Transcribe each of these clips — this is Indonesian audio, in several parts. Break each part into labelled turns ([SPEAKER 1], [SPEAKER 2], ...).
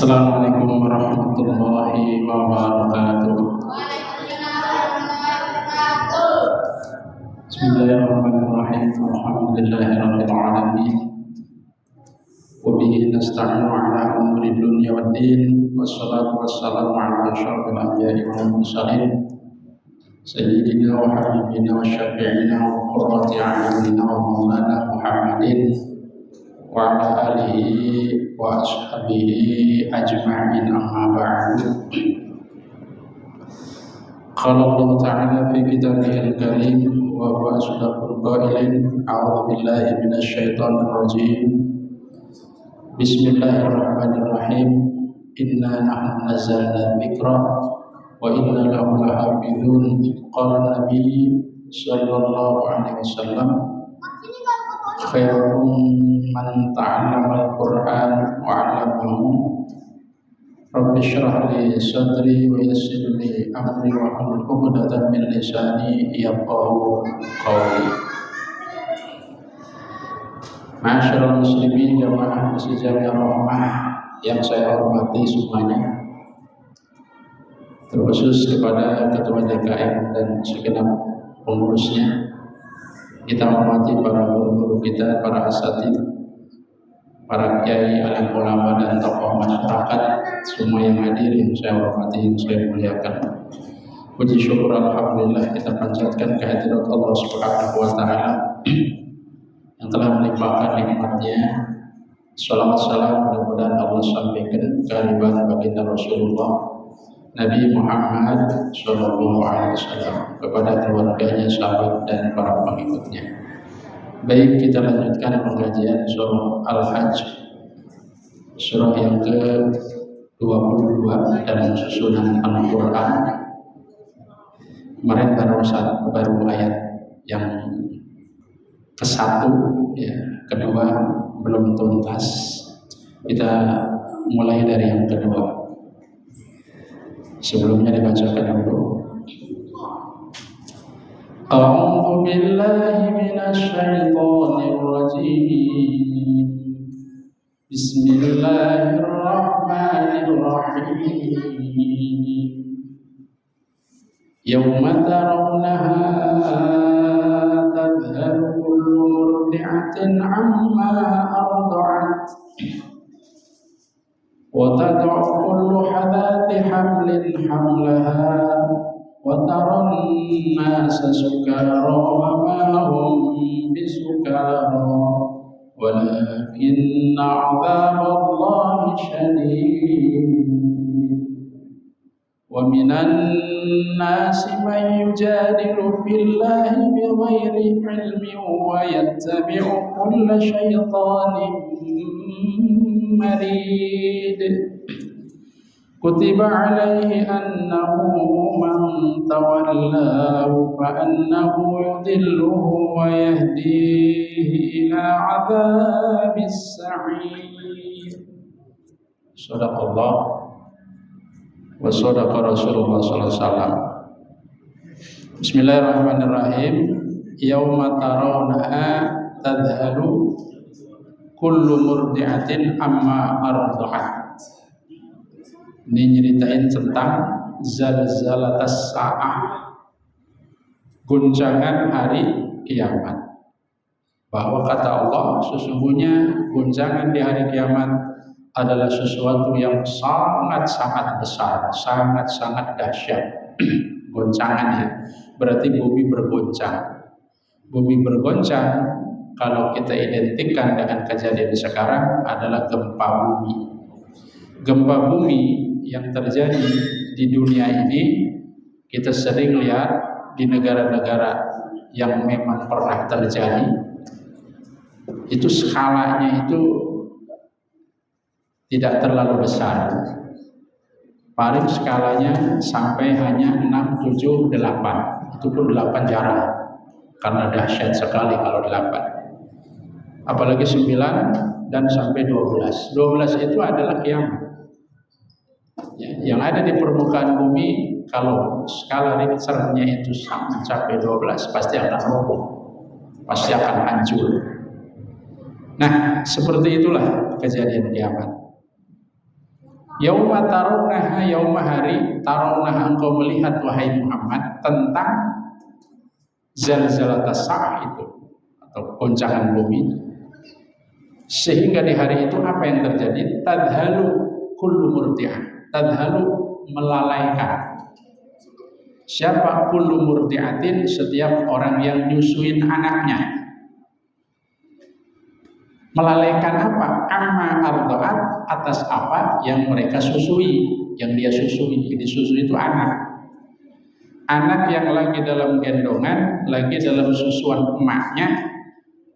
[SPEAKER 1] Assalamualaikum warahmatullahi wabarakatuh. Bismillahirrahmanirrahim. Alhamdulillahirabbil alamin. Wa bihi nasta'inu ala umuri dunya waddin. Wassalatu wassalamu ala asyrofil anbiya'i wal mursalin. Sayyidina wa habibina wa syafi'ina wa qurrati a'yunina wa maulana Muhammadin wa ala alihi wa ashabihi ajma'in, amma ba'du. Qala Allah ta'ala fi kitabihil karim wa huwa asdaqul qailin, a'udzu billahi minasy syaithanir rajim. Bismillahirrahmanirrahim. Inna nahnu nazzalna dzikra wa inna lahu lahafizun. Qala Nabi sallallahu alaihi wasallam, khairukum man ta'allama al-Qur'an wa 'allamahu. Rabbi shrah li sadri wa yassir li amri wa hlul 'uqdatam min lisani yafqahu qawli. Ma'asyiral muslimin jamaah masjid Jami'ah Rahmah yang saya hormati semuanya, terkhusus kepada Ketua DKM dan segenap pengurusnya. Kita hormati para guru-guru kita, para asatidz, para kiai, alim ulama dan tokoh masyarakat semua yang hadir, yang saya hormati, yang saya muliakan. Puji syukur alhamdulillah kita panjatkan kehadirat Allah Subhanahu wa taala yang telah melimpahkan nikmatnya. Shalawat salam mudah-mudahan Allah sampaikan kehadiran baginda Rasulullah Nabi Muhammad sallallahu alaihi wasallam kepada keluarganya, sahabat dan para pengikutnya. Baik, kita lanjutkan pengajian surah Al-Hajj, surah yang ke-22 dalam susunan Al-Quran. Kemarin baru ayat yang ke-1, ya, kedua belum tuntas. Kita mulai dari yang kedua. Sebelumnya dibacakan dulu. A'udzu billahi minasy syaithanir rajim. Bismillahirrahmanirrahim. Yauma tarawnaha tadhhalu kullu murdi'atin 'amma arda'at wa tad'u kullu hadati hamlin hamlaha wa taran nasa sukara wa ma hum bisukara walakinna 'adzaballahi syadid. Wa minan nasi man yujadilu fillahi bighairi ilmin wa yattabi'u kulla syaitanin marid. Kutiba alaihi annahu man tawallahu fa annahu yudilluhu wa yahdihi ila 'adzabis sa'ir. Shadaqallah wa shadaqa Rasulullah sallallahu alaihi wasallam. Bismillahirrahmanirrahim. Yauma tarawnaha tadhalu kullu murdi'atin amma arda'at. Ini nyeritain tentang zalzalatas sa'ah, guncangan hari kiamat. Bahwa kata Allah, sesungguhnya guncangan di hari kiamat adalah sesuatu yang sangat-sangat besar, sangat-sangat dahsyat. Goncangannya berarti bumi bergoncang. Bumi bergoncang kalau kita identikkan dengan kejadian sekarang adalah gempa bumi. Gempa bumi yang terjadi di dunia ini kita sering lihat di negara-negara yang memang pernah terjadi. Itu skalanya itu tidak terlalu besar. Paling skalanya sampai hanya 6, 7, 8. Itu pun 8 jarang, karena dahsyat sekali kalau 8. Apalagi 9 dan sampai 12. 12 itu adalah kiamat. Yang ada di permukaan bumi, kalau skala Richternya itu mencapai 12, pasti akan roboh, pasti akan hancur. Nah, seperti itulah kejadian kiamat. Yauma tarawnaha, yauma hari tarawnaha engkau melihat wahai Muhammad tentang zalzalatas sa'ah itu atau goncangan bumi. Sehingga di hari itu apa yang terjadi? Tadhalu kullu murdi'ah. Tadhalu melalaikan. Siapa kullu murdi'atin? Setiap orang yang nyusuin anaknya. Melalaikan apa? Amma arda'at, atas apa yang mereka susui, yang dia susui. Jadi susu itu anak. Anak yang lagi dalam gendongan, lagi dalam susuan emaknya,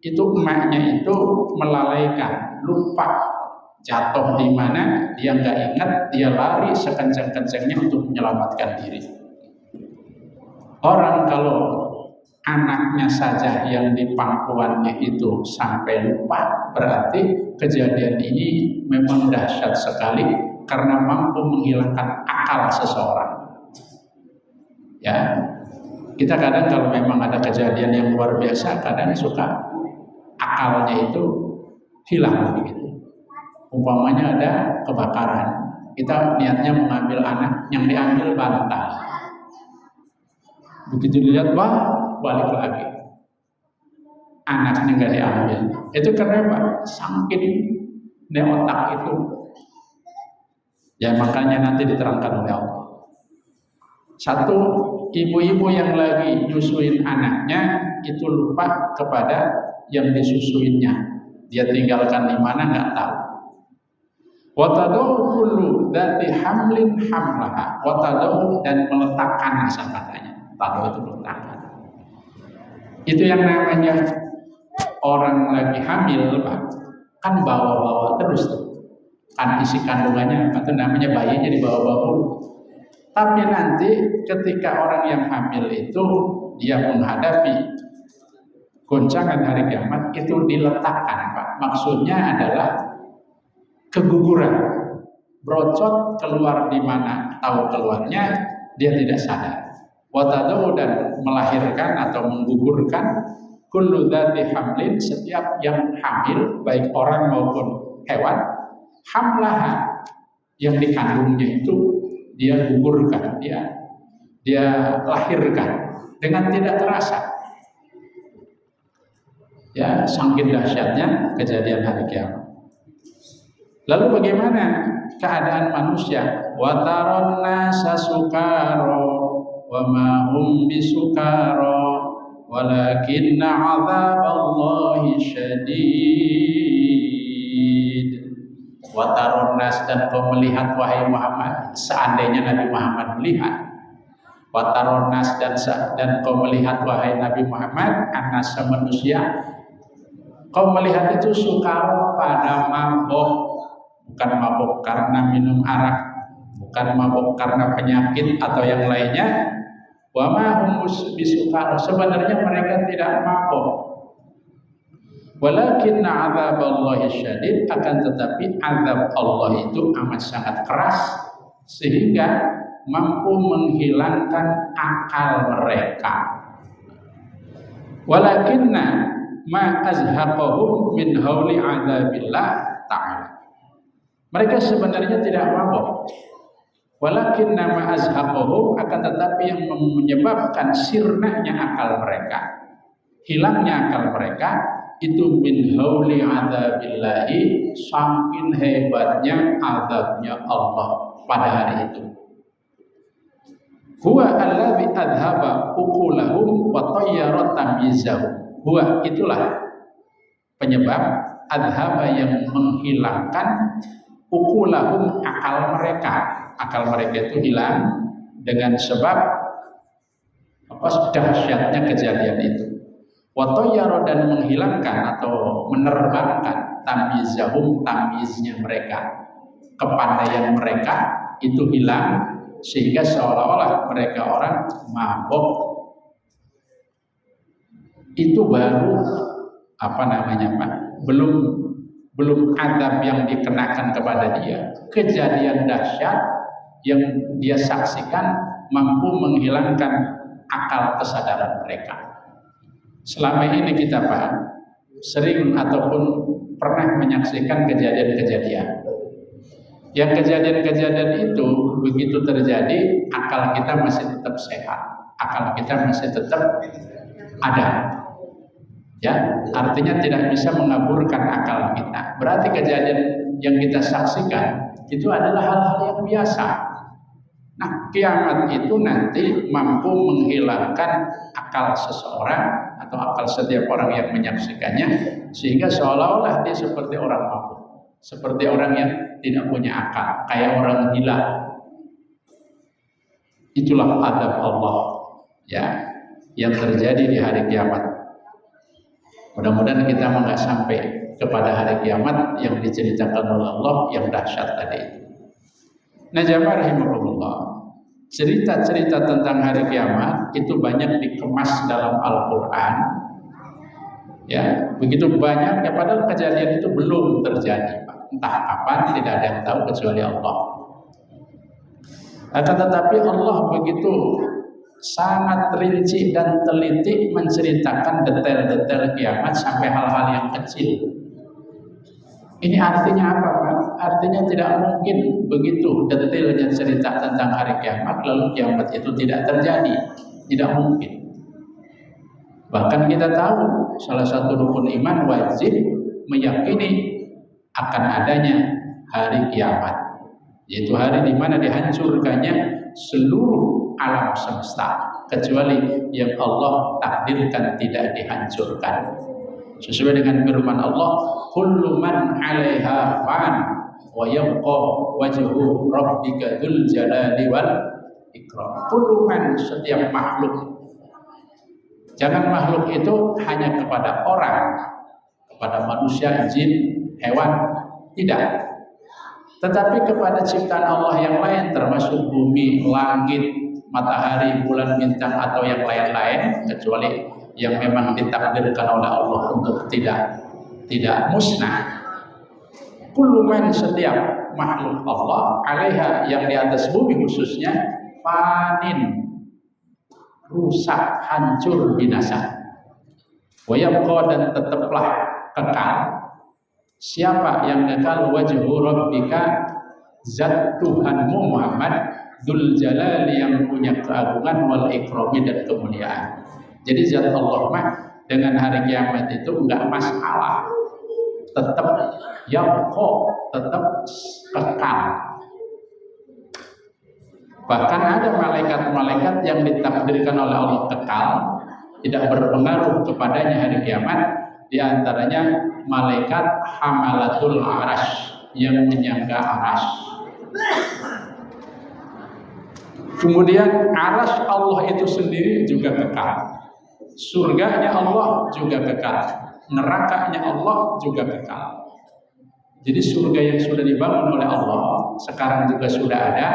[SPEAKER 1] itu emaknya itu melalaikan, lupa jatuh di mana, dia nggak ingat, dia lari sekencang-kencangnya untuk menyelamatkan diri. Orang kalau anaknya saja yang di pangkuannya itu sampai lupa, berarti kejadian ini memang dahsyat sekali karena mampu menghilangkan akal seseorang. Ya, kita kadang kalau memang ada kejadian yang luar biasa, kadang suka akalnya itu hilang begitu. Umpamanya ada kebakaran, kita niatnya mengambil anak, yang diambil bantal. Begitu dilihat, wah, balik lagi, anaknya nggak diambil. Itu karena apa? Saking otak itu. Ya makanya nanti diterangkan oleh Allah. Satu, ibu-ibu yang lagi nyusuin anaknya itu lupa kepada yang disusuinnya. Dia tinggalkan di mana nggak tahu. Wa tadau kullu dzati hamlin hamlaha. Wa tadau, dan meletakkan asal katanya. Tadau itu meletakkan. Itu yang namanya orang lagi hamil, Pak. Kan bawa-bawa terus tuh. Kan isi kandungannya, itu namanya bayinya dibawa-bawa. Tapi nanti ketika orang yang hamil itu dia menghadapi goncangan hari kiamat, itu diletakkan, Pak. Maksudnya adalah keguguran, brocot keluar di mana tahu keluarnya, dia tidak sadar. Watadau, dan melahirkan atau menggugurkan kullu dzati hamlin, setiap yang hamil baik orang maupun hewan, hamlaha, yang dikandungnya itu dia gugurkan, dia lahirkan dengan tidak terasa. Ya, saking dahsyatnya kejadian hari kiamat. Lalu bagaimana keadaan manusia? Wa taron nasa sukara wa ma hum bisukara walakinna 'adzaballahi syadid. Wa taron nas, dan kau melihat wahai Muhammad, seandainya Nabi Muhammad melihat. Wa taron nas, dan kau melihat wahai Nabi Muhammad, anas manusia, kau melihat itu sukara pada mabok. Bukan mabuk karena minum arak, bukan mabuk karena penyakit atau yang lainnya. Wa ma hum bisukara, sebenarnya mereka tidak mabuk. Walakinna 'adzaballahi syadid, akan tetapi azab Allah itu amat sangat keras sehingga mampu menghilangkan akal mereka. Walakinna ma azhaqahum min hauli 'adzabillah ta'ala, mereka sebenarnya tidak mabuk. Walakin nama azhaqahum, akan tetapi yang menyebabkan sirnanya akal mereka, hilangnya akal mereka, itu min hauli adzabillahi, saking hebatnya azabnya Allah pada hari itu. Huwa allazi adhaba uqulahum wa tayyara tamyizahum. Huwa, itulah penyebab, adhaba, yang menghilangkan, uqulahum, akal mereka. Akal mereka itu hilang dengan sebab apa? Dahsyatnya kejadian itu. Wa tayyara, dan menghilangkan atau menerbangkan, tamyizahum, tamyiznya mereka, kepandaian mereka itu hilang sehingga seolah-olah mereka orang mabuk. Itu baru apa namanya, Pak? Belum azab yang dikenakan kepada dia, kejadian dahsyat yang dia saksikan mampu menghilangkan akal kesadaran mereka. Selama ini kita, Pak, sering ataupun pernah menyaksikan kejadian-kejadian Yang kejadian-kejadian itu begitu terjadi, akal kita masih tetap sehat, akal kita masih tetap ada. Ya, artinya tidak bisa mengaburkan akal kita. Berarti kejadian yang kita saksikan itu adalah hal-hal yang biasa. Nah, kiamat itu nanti mampu menghilangkan akal seseorang atau akal setiap orang yang menyaksikannya, sehingga seolah-olah dia seperti orang mabuk, seperti orang yang tidak punya akal, kayak orang gila. Itulah adab Allah ya yang terjadi di hari kiamat. Mudah-mudahan kita nggak sampai kepada hari kiamat yang diceritakan oleh Allah yang dahsyat tadi itu. Nah, jamaah rahimakumullah, cerita-cerita tentang hari kiamat itu banyak dikemas dalam Al-Quran. Ya, begitu banyak, ya padahal kejadian itu belum terjadi, Pak. Entah kapan, tidak ada yang tahu kecuali Allah. Akan tetapi Allah begitu sangat rinci dan teliti menceritakan detail-detail kiamat sampai hal-hal yang kecil. Ini artinya apa, Pak? Artinya tidak mungkin begitu detailnya cerita tentang hari kiamat lalu kiamat itu tidak terjadi. Tidak mungkin. Bahkan kita tahu salah satu rukun iman wajib meyakini akan adanya hari kiamat, yaitu hari di mana dihancurkannya seluruh alam semesta kecuali yang Allah takdirkan tidak dihancurkan. Sesuai dengan firman Allah, kullu man 'alaiha fan wa yabqa wajhu rabbika dzul jalali wal ikram. Kullu man, setiap makhluk. Jangan makhluk itu hanya kepada orang, kepada manusia, jin, hewan, tidak. Tetapi kepada ciptaan Allah yang lain termasuk bumi, langit, matahari, bulan, bintang atau yang lain-lain kecuali yang memang ditakdirkan oleh Allah untuk tidak musnah. Kullu man, setiap makhluk Allah, 'alaiha, yang di atas bumi khususnya, fanin, rusak, hancur, binasa. Wa yabqa, dan tetaplah kekal. Siapa yang kekal? Wajhu rabbika, zat Tuhanmu Muhammad, dzul jalali, yang punya keagungan, wal ikrami, dan kemuliaan. Jadi zat Allah mah dengan hari kiamat itu enggak masalah, tetap yabqa, tetap kekal. Bahkan ada malaikat-malaikat yang ditakdirkan oleh Allah kekal, tidak berpengaruh kepadanya hari kiamat. Di antaranya malaikat hamalatul arash, yang menyangga arash. Kemudian arash Allah itu sendiri juga kekal. Surganya Allah juga kekal, nerakanya Allah juga kekal. Jadi surga yang sudah dibangun oleh Allah sekarang juga sudah ada,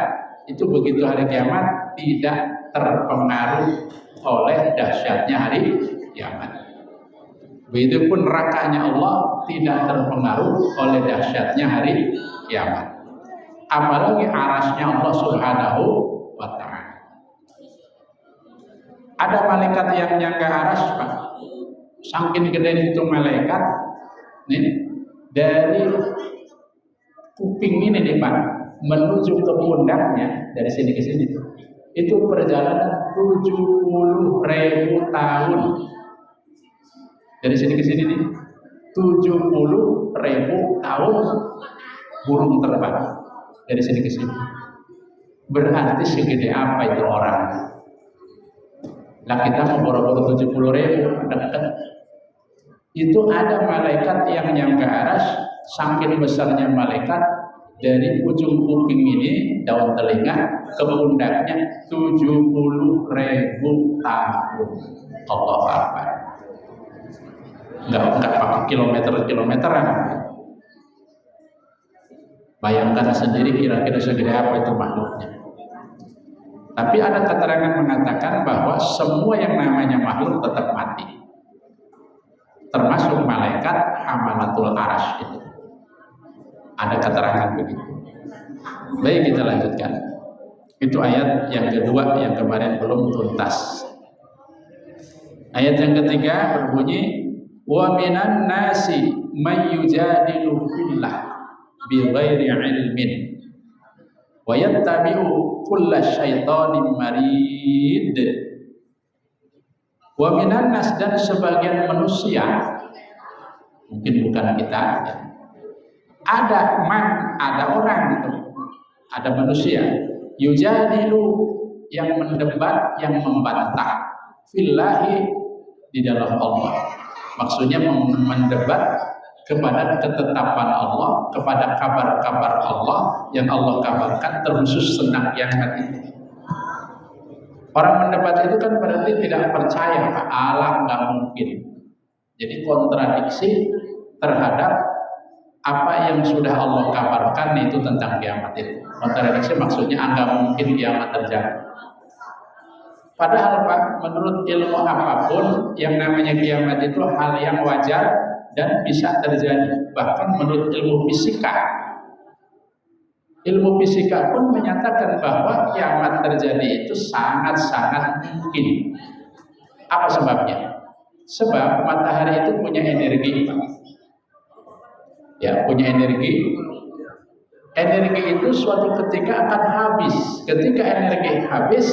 [SPEAKER 1] itu begitu hari kiamat tidak terpengaruh oleh dahsyatnya hari kiamat. Begitupun nerakanya Allah tidak terpengaruh oleh dahsyatnya hari kiamat. Apalagi arasnya Allah Subhanahu wa ta'ala. Ada malaikat yang nyangga aras, Pak. Saking gede itu malaikat, nih, dari kuping ini nih, Pak, menuju ke pundaknya dari sini ke sini. Itu perjalanan 70.000 tahun. Dari sini ke sini nih, 70.000 tahun burung terbang dari sini ke sini. Berarti segede apa itu orang? Nah, kita mau boro-boro 70.000 dekat. Itu ada malaikat yang nyangga aras, saking besarnya malaikat, dari ujung kuping ini, daun telinga, ke pundaknya 70.000 tahun. Allahu Akbar. Enggak pakai kilometeran. Bayangkan sendiri kira-kira segede apa itu makhluknya. Tapi ada keterangan mengatakan bahwa semua yang namanya makhluk tetap mati, termasuk malaikat hamalatul arash itu. Ada keterangan begitu. Baik, kita lanjutkan. Itu ayat yang kedua yang kemarin belum tuntas. Ayat yang ketiga berbunyi, wa minan nasi may yujadilu fillah bighairi ilmin wa yattabi'u kulla syaitanin marid. Wa minan nas, dan sebagian manusia, mungkin bukan kita ya. Ada orang itu, ada manusia yujadilu, yang mendebat, yang membantah, fillahi, di dalam Allah. Maksudnya mendebat kepada ketetapan Allah, kepada kabar-kabar Allah yang Allah kabarkan, terkhusus tentang kiamat itu. Orang mendebat itu kan berarti tidak percaya Allah nggak mungkin. Jadi kontradiksi terhadap apa yang sudah Allah kabarkan itu tentang kiamat itu. Kontradiksi maksudnya nggak mungkin kiamat terjadi. Padahal Pak, menurut ilmu apapun yang namanya kiamat itu hal yang wajar dan bisa terjadi. Bahkan menurut ilmu fisika pun menyatakan bahwa kiamat terjadi itu sangat-sangat mungkin. Apa sebabnya? Sebab matahari itu punya energi, Pak. Ya, punya energi. Energi itu suatu ketika akan habis. Ketika energi habis,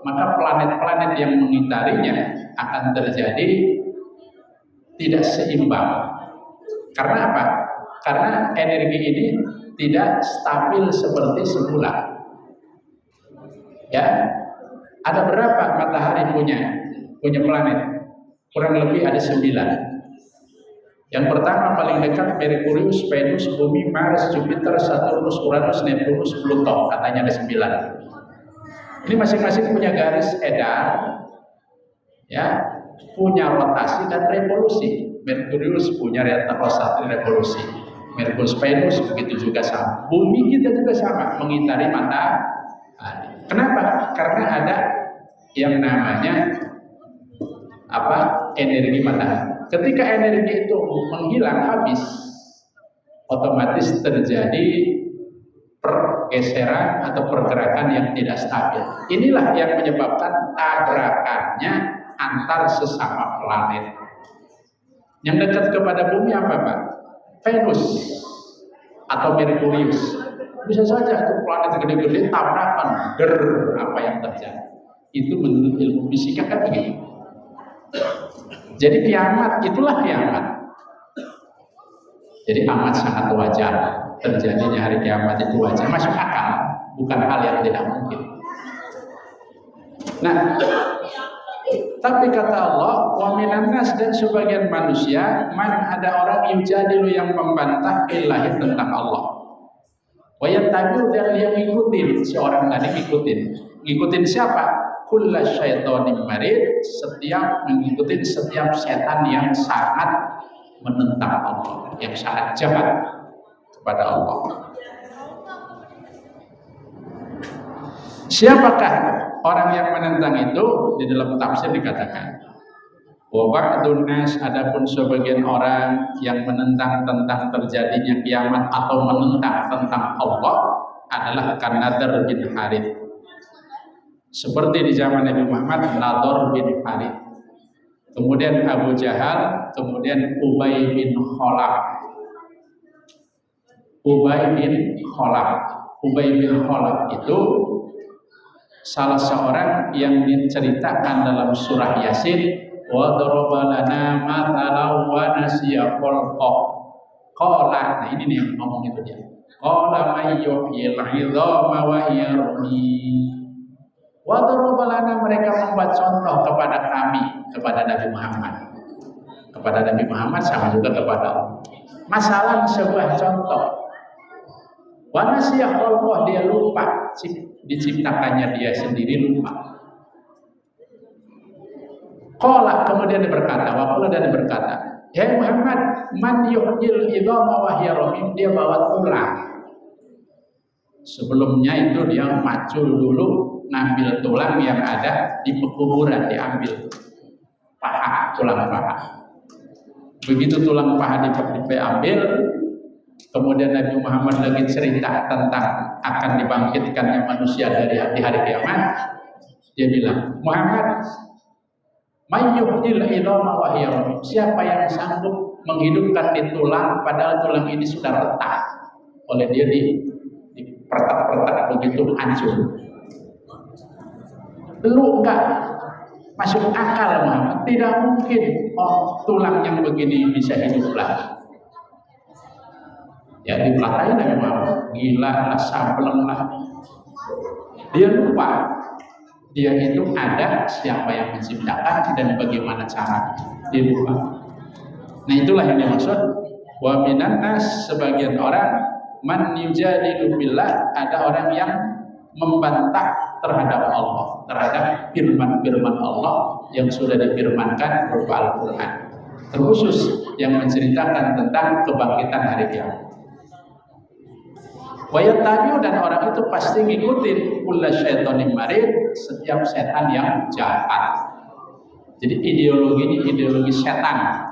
[SPEAKER 1] maka planet-planet yang mengitarinya akan terjadi tidak seimbang. Karena apa? Karena energi ini tidak stabil seperti semula. Ya, ada berapa matahari punya planet? Kurang lebih ada 9. Yang pertama paling dekat Merkurius, Venus, Bumi, Mars, Jupiter, Saturnus, Uranus, Neptunus, Pluto. Katanya ada 9. Ini masing-masing punya garis edar, ya, punya rotasi dan revolusi. Merkurius punya rotasi revolusi. Merkurius, Venus begitu juga sama. Bumi kita juga sama, mengitari matahari. Kenapa? Karena ada yang namanya energi matahari. Ketika energi itu menghilang, habis, otomatis terjadi pergeseran atau pergerakan yang tidak stabil. Inilah yang menyebabkan tabrakannya antar sesama planet. Yang dekat kepada bumi apa, Pak? Venus atau Merkurius. Bisa saja itu planet gede-gede tabrakan, apa yang terjadi. Itu menurut ilmu fisika kan begitu. Jadi kiamat, itulah kiamat. Jadi amat sangat wajar terjadinya hari kiamat, itu wajar, masuk akal, bukan hal yang tidak mungkin. Nah, tapi kata Allah, wa minan nas, dan sebagian manusia, man, ada orang yujadilu, yang membantah ilahi, tentang Allah. Wa yattabi'u, dan yang ngikutin, seorang tadi ngikutin siapa? Kulla syaitonin marid, mengikuti setiap setan yang sangat menentang Allah, yang sangat jahat kepada Allah. Siapakah orang yang menentang itu? Di dalam tafsir dikatakan, wa ba'dun nas, adapun sebagian orang yang menentang tentang terjadinya kiamat atau menentang tentang Allah adalah Nadhr bin Harith. Seperti di zaman Nabi Muhammad, Nadhr bin Harith, kemudian Abu Jahal, kemudian Ubay bin Khalaf. Ubay bin Khalaf itu salah seorang yang diceritakan dalam surah Yasin, wa daraba lana mathalan wa nasiya khalqa. Qala, nah ini nih yang ngomong itu dia. Qala may yuhyil 'idhama wa hiya ramim. Wa daraba lana, mereka membuat contoh kepada kami, kepada Nabi Muhammad. Kepada Nabi Muhammad sama juga kepada Allah. Masalah sebuah contoh. Wa nasiya khalqa, dia lupa diciptakannya dia sendiri, lupa. Qala, kemudian dia berkata, ya Muhammad, man yuhyil 'idhama wa hiya ramim, dia bawa tulang. Sebelumnya itu dia macul dulu, ngambil tulang yang ada di pekuburan, diambil tulang paha. Begitu tulang paha diambil, kemudian Nabi Muhammad lagi cerita tentang akan dibangkitkannya manusia di hari kiamat. Dia bilang, Muhammad, may yuhyil 'idhama wa hiya ramim, siapa yang sanggup menghidupkan di tulang padahal tulang ini sudah retak oleh dia pertak-pertak begitu hancur. Lu enggak masuk akal Muhammad, tidak mungkin tulang yang begini bisa hidup lagi. Ya dipelakai Nabi Muhammad, gila lah, sableng lah. Dia lupa dia itu ada, siapa yang menciptakan dan bagaimana cara. Dia lupa. Nah itulah yang dimaksud wa minan nas, sebagian orang man yujadilu billah, ada orang yang membantah terhadap Allah, terhadap firman-firman Allah yang sudah difirmankan berupa Al-Quran, terkhusus yang menceritakan tentang kebangkitan hari kiamat. Wayatabiu, dan orang itu pasti ngikutin kulla syaitonin marid, setiap setan yang jahat. Jadi ideologi ini ideologi setan.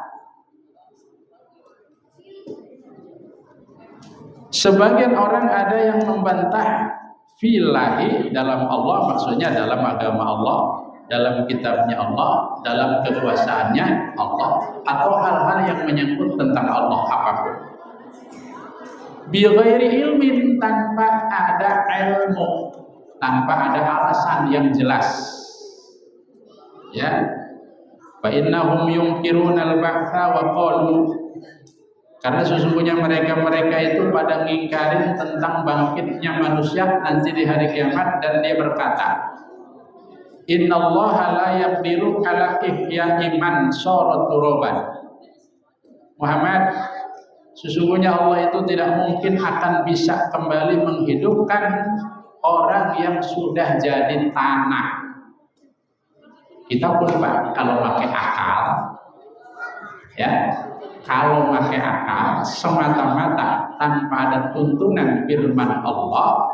[SPEAKER 1] Sebagian orang ada yang membantah filahi, dalam Allah, maksudnya dalam agama Allah, dalam kitabnya Allah, dalam kekuasaannya Allah, atau hal-hal yang menyangkut tentang Allah apapun. Bighairi ilmin, tanpa ada ilmu, tanpa ada alasan yang jelas. Ya, fa innahum yunkiruna al-ba'tsa wa qalu, karena sesungguhnya mereka itu pada ngingkarin tentang bangkitnya manusia nanti di hari kiamat, dan dia berkata, innallaha la yaqdiru ala ihya'i man shara turaban. Muhammad, sesungguhnya Allah itu tidak mungkin akan bisa kembali menghidupkan orang yang sudah jadi tanah. Kita pun Pak, kalau pakai akal, ya, kalau pakai akal semata-mata tanpa ada tuntunan firman Allah,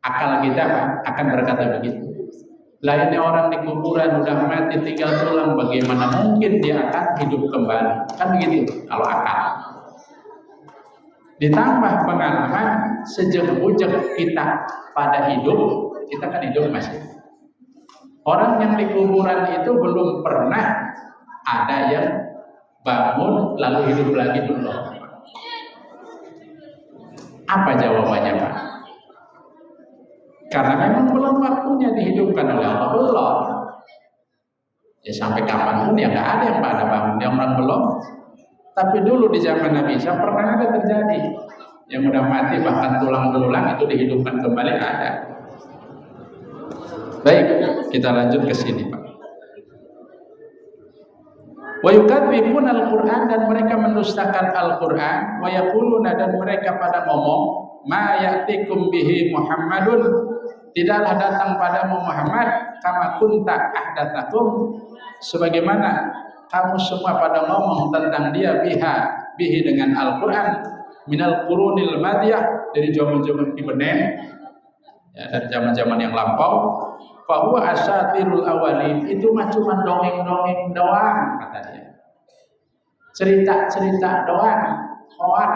[SPEAKER 1] akal kita Pak, akan berkata begitu. Lainnya orang di kuburan udah mati tinggal tulang, bagaimana mungkin dia akan hidup kembali? Kan begitu kalau akal. Ditambah pengalaman sejak-ujak kita pada hidup, kita kan hidup masih. Orang yang di kuburan itu belum pernah ada yang bangun lalu hidup lagi belum. Apa jawabannya Pak? Karena memang belum waktunya dihidupkan oleh Allah, belum. Ya sampai kapanpun ya nggak ada yang pada bangun, yang orang belum. Tapi dulu di zaman Nabi Isa pernah ada terjadi yang udah mati bahkan tulang belulang itu dihidupkan kembali, ada. Baik, kita lanjut ke sini Pak. Wa yukadzibuna al-Qur'an, dan mereka mendustakan Al-Qur'an. Wa yaquluna, dan mereka pada ngomong, ma ya'tikum bihi Muhammadun, tidaklah datang padamu Muhammad, kama kunta ahdatsakum, sebagaimana kamu semua pada ngomong tentang dia, bihi dengan Al-Qur'an, minal qurunil madiyah, dari zaman-zaman Ibnen, ya, dari zaman-zaman yang lampau. Fa huwa asatirul awalin, itu mah cuma dongeng-dongeng doang katanya. Cerita-cerita doang, hoak,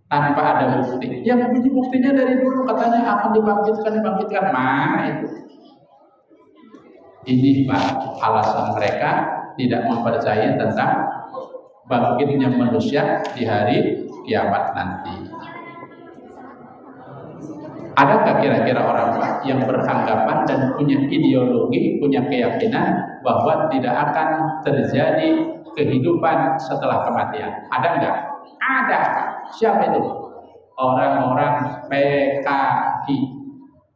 [SPEAKER 1] tanpa ada bukti. Yang buktinya dari dulu katanya akan dibangkitkan. Mana itu? Ini Pak, alasan mereka tidak mempercayai tentang bangkitnya manusia di hari kiamat nanti. Adakah kira-kira orang Pak yang beranggapan dan punya ideologi, punya keyakinan bahwa tidak akan terjadi kehidupan setelah kematian? Ada enggak? Ada. Siapa itu? Orang-orang PKI,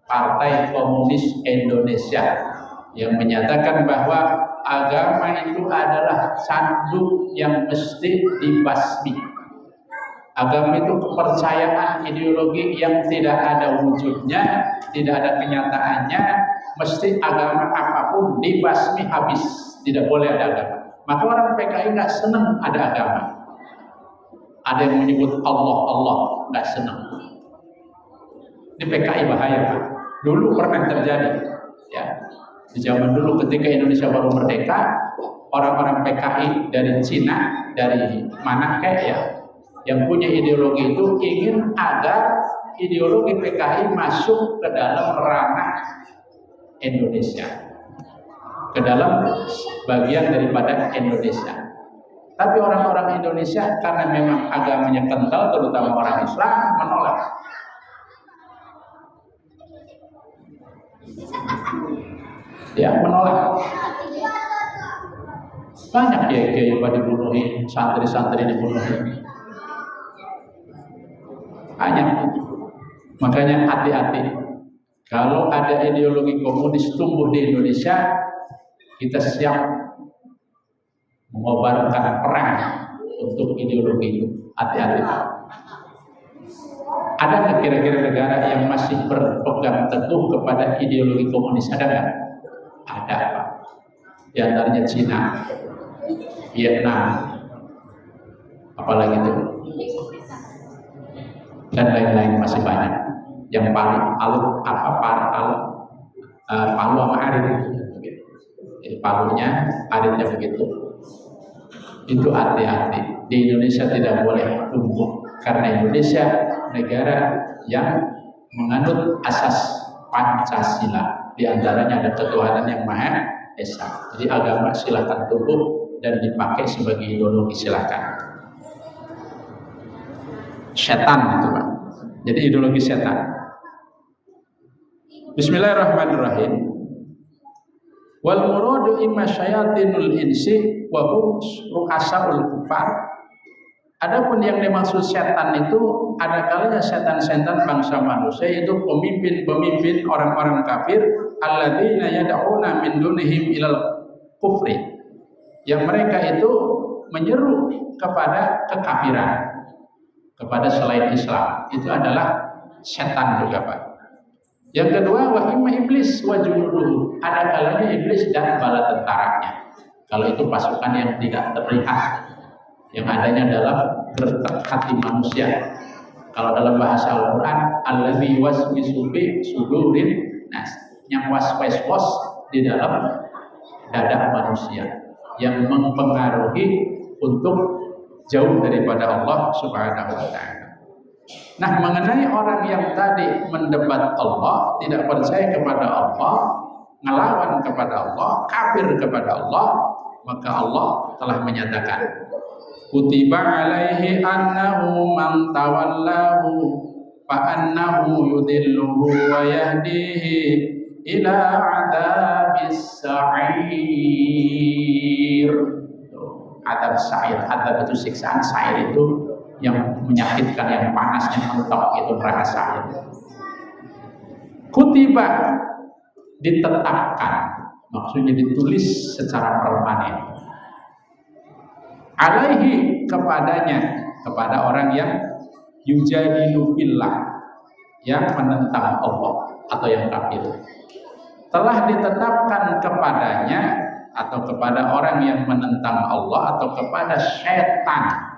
[SPEAKER 1] Partai Komunis Indonesia, yang menyatakan bahwa agama itu adalah sanduk yang mesti dibasmi. Agama itu kepercayaan ideologi yang tidak ada wujudnya, tidak ada kenyataannya, mesti agama apapun dibasmi habis, tidak boleh ada agama. Maka orang PKI nggak senang ada agama. Ada yang menyebut Allah, nggak senang. Di PKI bahaya Pak. Dulu pernah terjadi, ya. Di zaman dulu ketika Indonesia baru merdeka, orang-orang PKI dari Cina, dari mana kayak ya, yang punya ideologi itu ingin agar ideologi PKI masuk ke dalam ranah Indonesia, ke dalam bagian daripada Indonesia. Tapi orang-orang Indonesia karena memang agamanya kental, terutama orang Islam, menolak. Dia menolak. Banyak kiai-kiai yang dibunuhi, santri-santri dibunuhi. Banyak. Makanya hati-hati. Kalau ada ideologi komunis tumbuh di Indonesia, kita siap mengobarkan perang untuk ideologi itu. Hati-hati. Ada nggak kira-kira negara yang masih berpegang teguh kepada ideologi komunis? Ada nggak? Ada, Pak. Di antaranya Cina, Vietnam, apalagi itu, dan lain-lain masih banyak. Yang paling palu sama arit begitu. Palunya, aritnya begitu. Itu hati-hati. Di Indonesia tidak boleh tumbuh karena Indonesia negara yang menganut asas Pancasila. Di antaranya ada ketuhanan yang Maha Esa. Jadi agama silakan tumbuh dan dipakai sebagai ideologi silakan. Setan itu, Pak. Jadi ideologi setan. Bismillahirrahmanirrahim. Wal muradu imma syayatinul insi wa hum ru'asaul kufar. Adapun yang dimaksud setan itu ada kalanya setan-setan bangsa manusia, yaitu pemimpin-pemimpin orang-orang kafir alladzina yad'una min dunihim ilal kufri. Yang mereka itu menyeru kepada kekafiran, kepada selain Islam. Itu adalah setan juga, Pak. Yang kedua, wa imma iblis wa junuduhu. Ada kalanya iblis dan bala tentaranya. Kalau itu pasukan yang tidak terlihat, yang adanya dalam gertak hati manusia. Kalau dalam bahasa Al-Quran, allazi waswisu fi sudurin nas, yang was-was di dalam dada manusia, yang mempengaruhi untuk jauh daripada Allah Subhanahu wa ta'ala. Nah, mengenai orang yang tadi mendebat Allah, tidak percaya kepada Allah, ngelawan kepada Allah, kafir kepada Allah, maka Allah telah menyatakan, kutiba alaihi annahu man tawallahu fa annahu yudilluhu wa yahdihi ila adzabis sa'ir. Adzab sa'ir, adzab itu siksaan, sa'ir itu yang menyakitkan, yang panas, yang mentok, itu neraka sa'ir. Kutiba, ditetapkan, maksudnya ditulis secara permanen. Alaihi, kepadanya, kepada orang yang yujadilu fillah, yang menentang Allah atau yang kafir, telah ditetapkan kepadanya atau kepada orang yang menentang Allah atau kepada syaitan.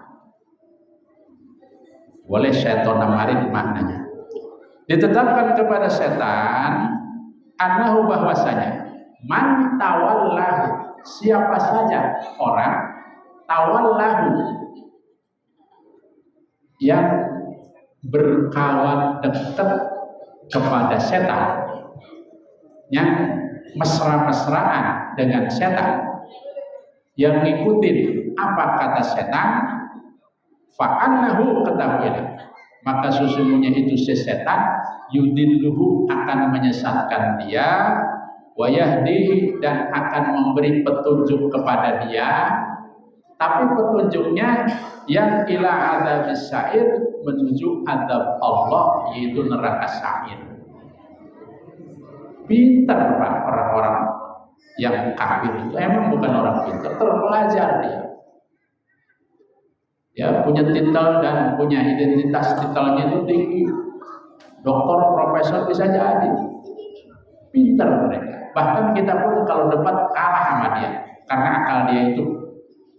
[SPEAKER 1] Boleh syaitan namarin maknanya. Ditetapkan kepada setan annahu, bahwasanya man tawallahu, siapa saja orang tawallahu yang berkawan dekat kepada setan, yang mesra-mesraan dengan setan, yang ngikutin apa kata setan, fa'annahu, ketahuilah, maka sesungguhnya itu setan yudilluhu, akan menyesatkan dia, wa yahdihi, dan akan memberi petunjuk kepada dia, tapi petunjuknya yang ila adzabis sa'ir, menuju azab Allah, yaitu neraka sa'ir. Pintar, Pak, orang-orang yang kafir itu emang bukan orang pintar, terpelajar dia. Ya, punya titel dan punya identitas, titelnya itu tinggi, doktor, profesor bisa jadi. Pintar mereka. Bahkan kita pun kalau debat kalah sama dia, karena akal dia itu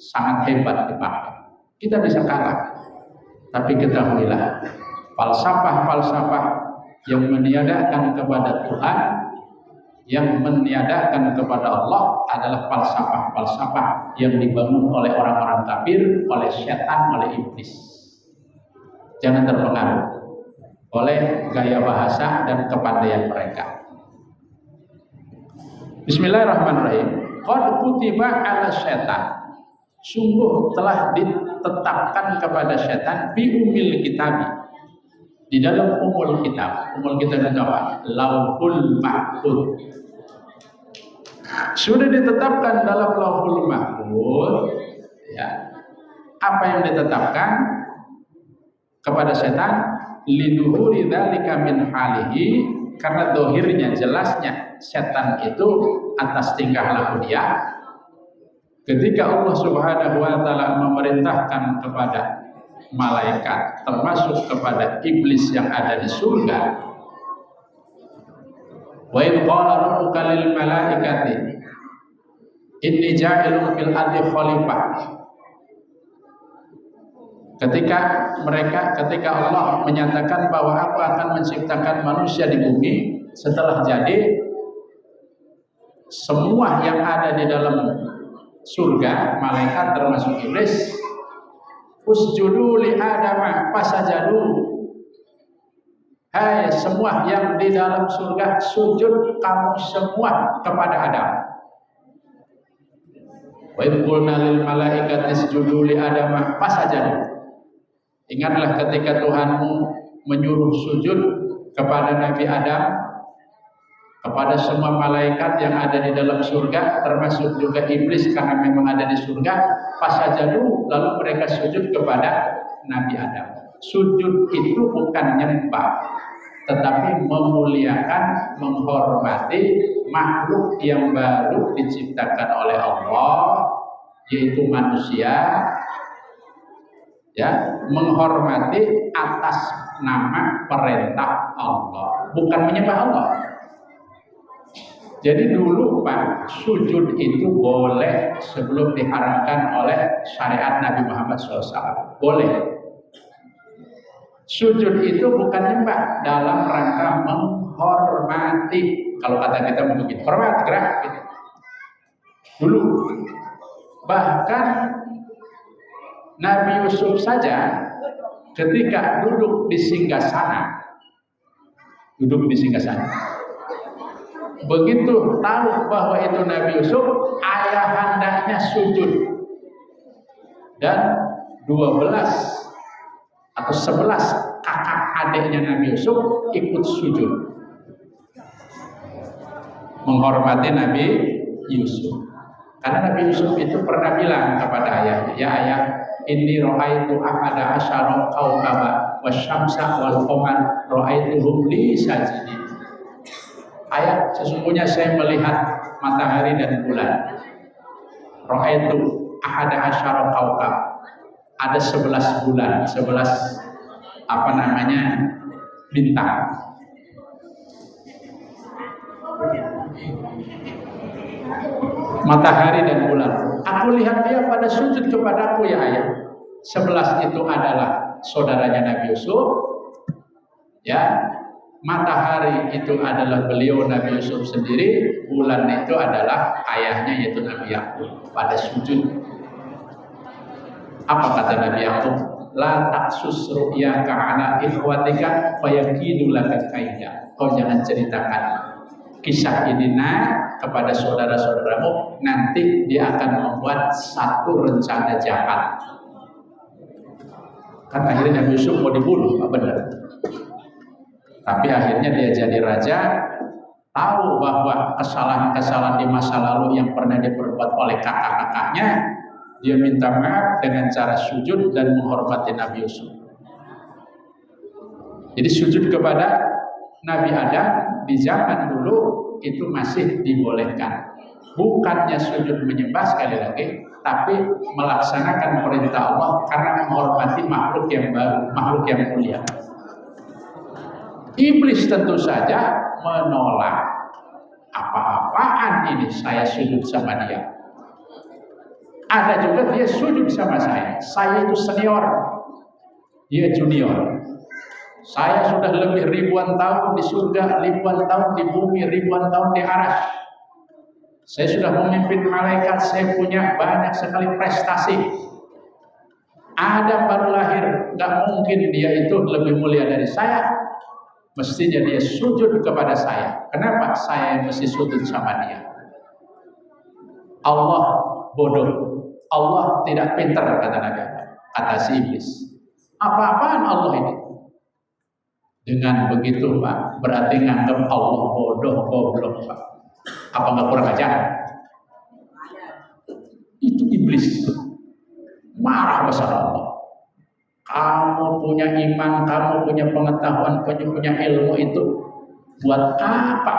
[SPEAKER 1] sangat hebat dipakai. Kita bisa kalah. Tapi ketahuilah, falsafah-falsafah yang meniadakan kepada Tuhan, yang meniadakan kepada Allah adalah falsafah-falsafah yang dibangun oleh orang-orang kafir, oleh setan, oleh iblis. Jangan terpengaruh oleh gaya bahasa dan kepandaian mereka. Bismillahirrahmanirrahim. Qad kutiba 'ala syaitan. Sungguh telah ditetapkan kepada setan fi umil kitab, di dalam umul kitab itu apa? Lauhul Mahfuz. Sudah ditetapkan dalam Lauhul Mahfuz, ya. Apa yang ditetapkan kepada setan? Liduhuri dzalika min halihi, karena dohirnya, jelasnya setan itu atas tingkah laku dia. Ketika Allah Subhanahu wa taala memerintahkan kepada malaikat, termasuk kepada iblis yang ada di surga, wa idh qala rabbuka lil malaikati inni ja'ilun fil ardi khalifah. Ketika Allah menyatakan bahwa aku akan menciptakan manusia di bumi, setelah jadi semua yang ada di dalam surga, malaikat termasuk iblis, usjudu li adama fasajadu. Hai semua yang di dalam surga, sujud kamu semua kepada Adam. Wa idh qulna lil malaikati isjudu li adama fasajadu. Ingatlah ketika Tuhanmu menyuruh sujud kepada Nabi Adam, kepada semua malaikat yang ada di dalam surga, termasuk juga iblis karena memang ada di surga. Fasajadu, lalu mereka sujud kepada Nabi Adam. Sujud itu bukan nyembah, tetapi memuliakan, menghormati makhluk yang baru diciptakan oleh Allah, yaitu manusia. Ya, menghormati atas nama perintah Allah, bukan menyembah Allah. Jadi dulu Pak, sujud itu boleh sebelum diharamkan oleh syariat Nabi Muhammad SAW. Boleh. Sujud itu bukan nyembah, dalam rangka menghormati. Kalau kata kita begini, hormat, gerak. Gitu. Dulu, bahkan Nabi Yusuf saja ketika duduk di singgasana, begitu tahu bahwa itu Nabi Yusuf, ayahandanya sujud, dan 12 atau 11 kakak adiknya Nabi Yusuf ikut sujud menghormati Nabi Yusuf. Karena Nabi Yusuf itu pernah bilang kepada ayahnya, ya ayah, inni ra'aitu ahada asyara kawkaba wasyamsa wal qamar ra'aituhum li sajidin. Ayat, sesungguhnya saya melihat matahari dan bulan. Ra'aitu ahada asyara kawkab. Ada 11 bulan, 11 bintang. Matahari dan bulan. Aku lihat dia pada sujud kepadaku ya ayah. 11 itu adalah saudaranya Nabi Yusuf. Ya, matahari itu adalah beliau Nabi Yusuf sendiri. Bulan itu adalah ayahnya yaitu Nabi Yakub pada sujud. Apa kata Nabi Yakub? La taksus ru'yaka ala ikhwatika fayakidu laka kaida. Kau jangan ceritakan kisah ini kepada saudara-saudaramu, nanti dia akan membuat satu rencana jahat. Kan akhirnya Nabi Yusuf mau dibunuh, benar. Tapi akhirnya dia jadi raja, tahu bahwa kesalahan-kesalahan di masa lalu yang pernah diperbuat oleh kakak-kakaknya, dia minta maaf dengan cara sujud dan menghormati Nabi Yusuf. Jadi sujud kepada Nabi Adam di zaman dulu itu masih dibolehkan. Bukannya sujud menyembah sekali lagi, tapi melaksanakan perintah Allah karena menghormati makhluk yang baru, makhluk yang mulia. Iblis tentu saja menolak. Apa-apaan ini saya sujud sama dia. Ada juga dia sujud sama saya. Saya itu senior, dia junior. Saya sudah lebih ribuan tahun di surga, ribuan tahun di bumi, ribuan tahun di arsy. Saya sudah memimpin malaikat, saya punya banyak sekali prestasi. Adam baru lahir, gak mungkin dia itu lebih mulia dari saya. Mestinya dia sujud kepada saya. Kenapa saya mesti sujud sama dia? Allah bodoh, Allah tidak pintar, kata Nabi, kata si iblis. Apa-apaan Allah ini? Dengan begitu Pak, berarti nganggap Allah bodoh, goblok Pak. Apa nggak kurang ajar? Itu iblis. Marah besar Allah. Kamu punya iman, kamu punya pengetahuan, punya ilmu itu buat apa?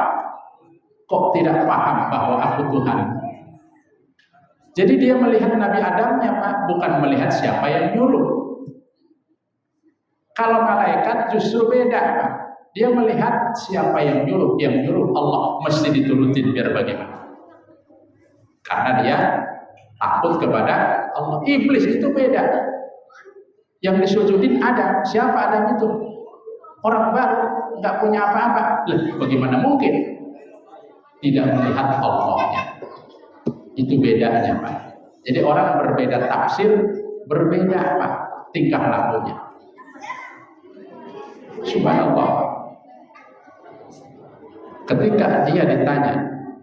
[SPEAKER 1] Kok tidak paham bahwa aku Tuhan? Jadi dia melihat Nabi Adamnya Pak, bukan melihat siapa yang nyuruh. Kalau malaikat justru beda Pak. Dia melihat siapa yang nyuruh Allah, mesti diturutin biar bagaimana. Karena dia takut kepada Allah. Iblis itu beda. Yang disujudin Adam, siapa Adam itu? Orang baru, nggak punya apa-apa. Bagaimana mungkin? Tidak melihat Allahnya. Itu bedanya Pak. Jadi orang berbeda tafsir, berbeda Pak tingkah lakunya. Subhanallah. Ketika dia ditanya,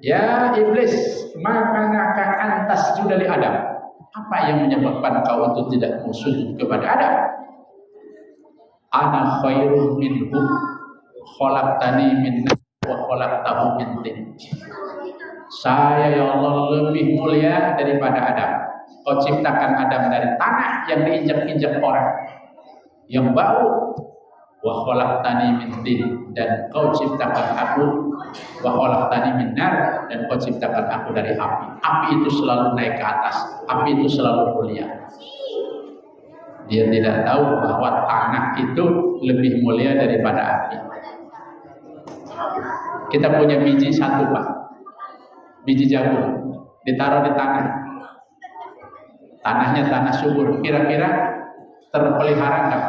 [SPEAKER 1] ya iblis, makanaka antas judali Adam? Apa yang menyebabkan kau itu tidak sujud kepada Adam? Ana khairun minhu, khalaqtani min nar wa khalaqtahu min tin. Saya ya Allah lebih mulia daripada Adam. Kau ciptakan Adam dari tanah yang diinjak-injak orang, yang bau. Wa khalaqtani min tin, dan kau ciptakan aku, wa khalaqtani min nar, dan kau ciptakan aku dari api. Api itu selalu naik ke atas, api itu selalu mulia. Dia tidak tahu bahwa tanah itu lebih mulia daripada api. Kita punya biji satu Pak, biji jagung, ditaruh di tanah. Tanahnya tanah subur, kira-kira terpelihara enggak?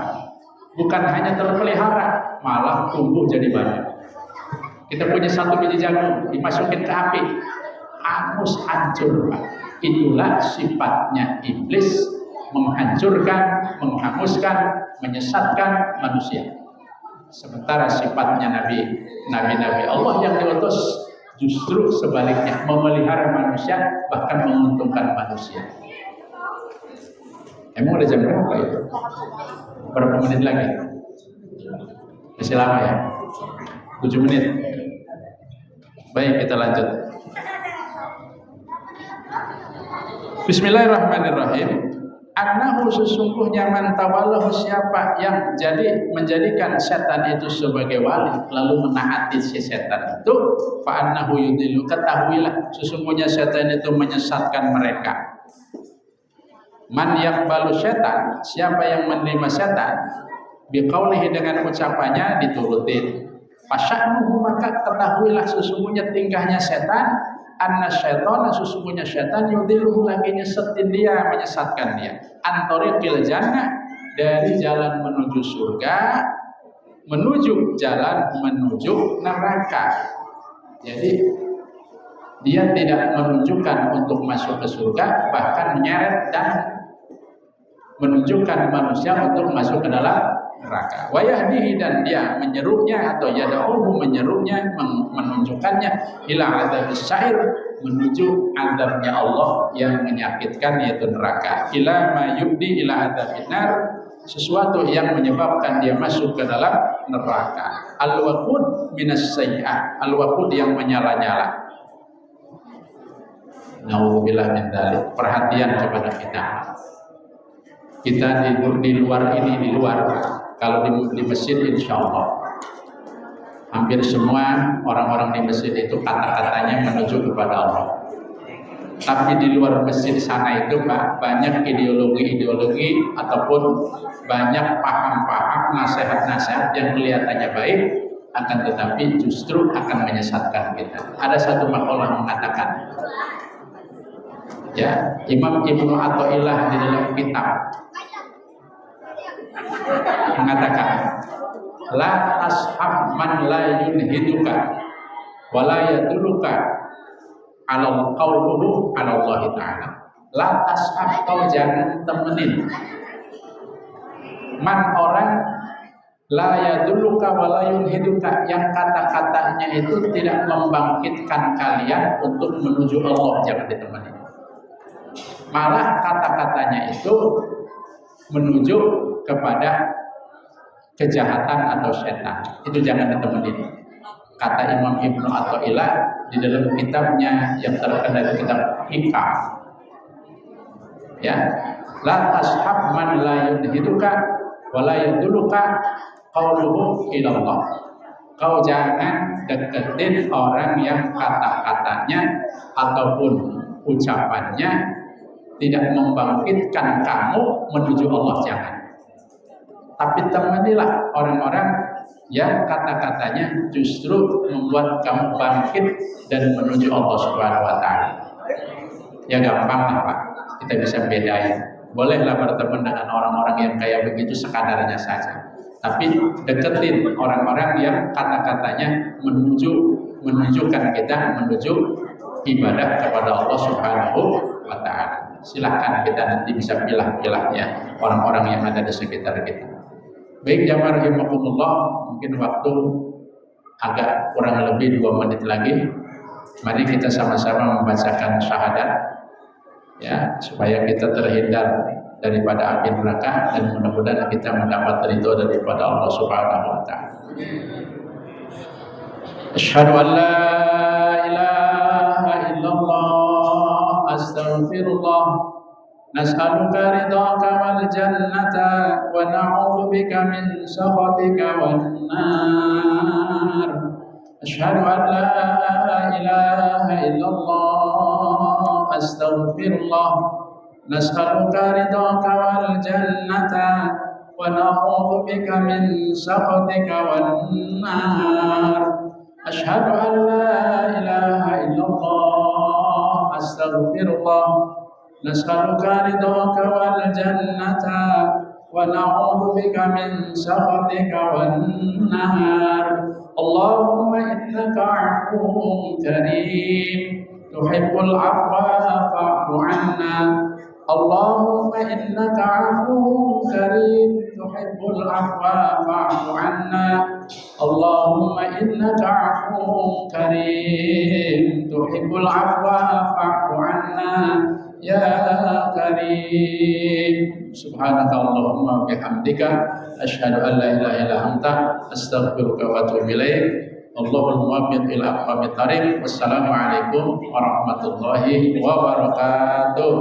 [SPEAKER 1] Bukan hanya terpelihara, malah tumbuh jadi banyak. Kita punya satu biji jagung, dimasukin ke api, hangus hancur Pak. Itulah sifatnya iblis, menghancurkan, menghanguskan, menyesatkan manusia. Sementara sifatnya nabi-nabi Allah yang diutus justru sebaliknya, memelihara manusia, bahkan menguntungkan manusia. Emang udah jam berapa itu? Berapa menit lagi? Masih lama ya? 7 menit. Baik, kita lanjut. Bismillahirrahmanirrahim. Annahu, sesungguhnya man tawallahu, siapa yang menjadikan setan itu sebagai wali, lalu menaati si setan itu, fa annahu yudillu, ketahuilah sesungguhnya setan itu menyesatkan mereka. Man yaqbalu setan, siapa yang menerima setan, biqaulihi, dengan ucapannya diturutin. Fasya'nuhu, maka ketahuilah sesungguhnya tingkahnya setan, anna syaitana, sesungguhnya setan, yudilluhu, lagi nyesetin dia, menyesatkan dia, antoriqil jannah, dari jalan menuju surga, menuju jalan menuju neraka. Jadi dia tidak menunjukkan untuk masuk ke surga, bahkan menyeret dan menunjukkan manusia untuk masuk ke dalam neraka. Wa yahdihi, dan dia menyerunya atau yad'uhu, menyerunya, menunjukkannya, ila adzabis sa'ir, menuju azabnya Allah yang menyakitkan, yaitu neraka. Ila ma yubdi ila adzabin nar, sesuatu yang menyebabkan dia masuk ke dalam neraka. Al-waqud minas sayyi'ah, al-waqud yang menyala-nyala. Nauzubillah min dzalik. Perhatian kepada kita. Kita di luar ini, di luar. Kalau di masjid insya Allah hampir semua orang-orang di masjid itu kata-katanya menuju kepada Allah. Tapi di luar masjid sana itu Pak, banyak ideologi-ideologi ataupun banyak paham-paham, nasihat-nasihat yang kelihatannya baik, akan tetapi justru akan menyesatkan kita. Ada satu makalah mengatakan, ya, Imam Ibnu Athaillah di dalam kitab mengatakan, la tashab man la yunhiduka wa la yadulluka ala qauluhu ala Allah Ta'ala. La tashab, kau jangan temenin man, orang, la yadulluka wa la yunhiduka, yang kata-katanya itu tidak membangkitkan kalian untuk menuju Allah, jangan ditemenin. Malah kata-katanya itu menuju kepada kejahatan atau setan. Itu jangan ditemenin. Kata Imam Ibnu Athaillah di dalam kitabnya yang terkenal di kitab Hikam, ya, la tashab man la yudhiduka wa la yaduluka qauluhu ilallah. Kau jangan deketin orang yang kata-katanya ataupun ucapannya tidak membangkitkan kamu menuju Allah, jangan. Tapi temanilah orang-orang yang kata-katanya justru membuat kamu bangkit dan menuju Allah Subhanahu wa Ta'ala. Ya gampang lah Pak, kita bisa bedain. Bolehlah berteman dengan orang-orang yang kayak begitu sekadarnya saja. Tapi deketin orang-orang yang kata-katanya menunjukkan kita menuju ibadah kepada Allah Subhanahu wa Ta'ala. Silahkan kita nanti bisa pilah-pilah ya orang-orang yang ada di sekitar kita. Baik jamaah rahimakumullah, mungkin waktu agak kurang lebih 2 menit lagi. Mari kita sama-sama membacakan syahadat ya, supaya kita terhindar daripada api neraka dan mudah-mudahan kita mendapat ridho daripada Allah Subhanahu wa Ta'ala. Asyhadu an la ilaha illallah astaghfirullah nas'aluka ridhaka wal jannata wa na'udzu bika min sakhatika wan nar. Asyhadu an la ilaha illallah astaghfirullah nas'aluka ridhaka wal jannata wa na'udzu bika min sakhatika wan nar. Asyhadu an la ilaha illallah astaghfirullah nas'aluka ridhaka wal jannata wa na'udzu bika min sakhatika wan nar. Allahumma innaka 'afuwwun karim tuhibbul 'afwa fa'fu 'anna. Allahumma innaka 'afuwwun karim tuhibbul 'afwa fa'fu 'anna. Allahumma innaka 'afuwwun karim tuhibbul 'afwa fa'fu 'anna ya karim. Subhanaka Allahumma bihamdika asyhadu an la ilaha illa anta astaghfiruka wa atubu ilaik. Allahul muwaffiq ila aqwamit thariq. Wassalamualaikum warahmatullahi wabarakatuh.